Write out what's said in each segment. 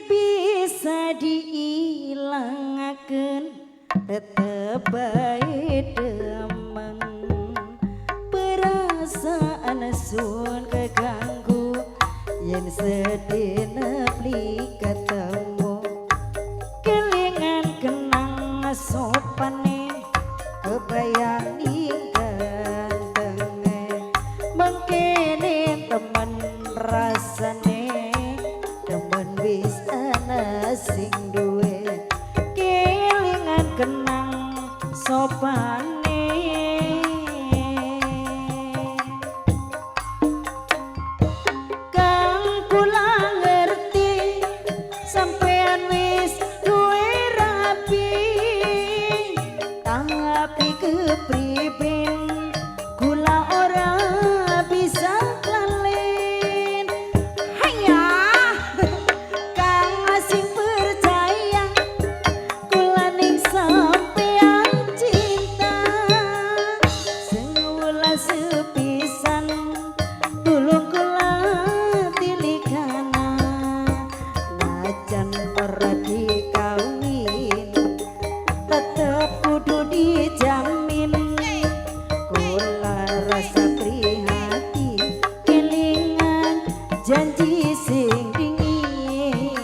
bisa diilangaken tetep bae demen perasaan sun keganggu yen sedina beli ketemu kelingan kenang sopane kebayang gantenge mengkene temen rasane temen wis ana sing duwe kelingan kenang sopane kang kula ngerti sampean wis duwe rapi tapi kepriben kula ora bisa lalen haya kang sing percaya kula ning sampean cinta sewula sepisan tulung kula tilikana najan ora dikawin tetep kudu dijamin kula rasa prihati kelingan janji sing dingin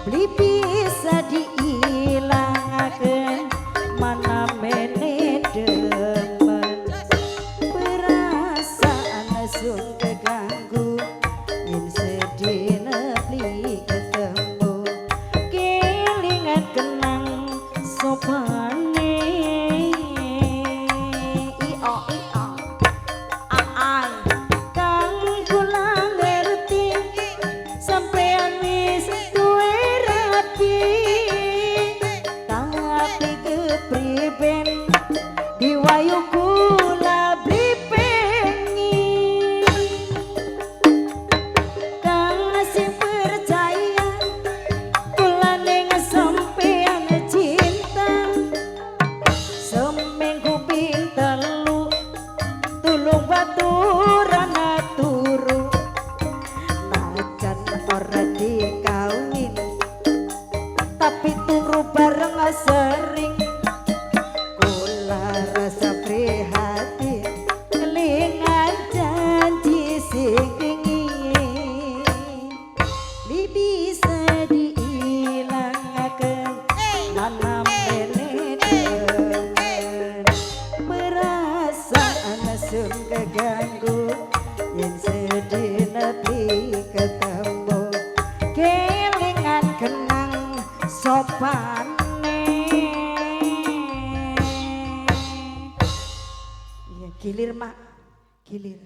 beli bisa diilangaken mana mene demen perasaan sun keganggu yen sedina beli ketemu kelingan kenang sopane io aan kang kula ngerti sampean wis duwe rapi tapi kepriben diwayu kula beli pengin kang sing percaya kula ning sampean cinta seminggu ping telu tulung baturan turu najan ora dikawin tapi turu bareng sering kula rasa prihatin kelingan janji sing dingin li bisa diilangaken mana mene demen perasaan sun keganggu yen sedina beli ketemu kelingan kenang sopane ya gilir mak gilir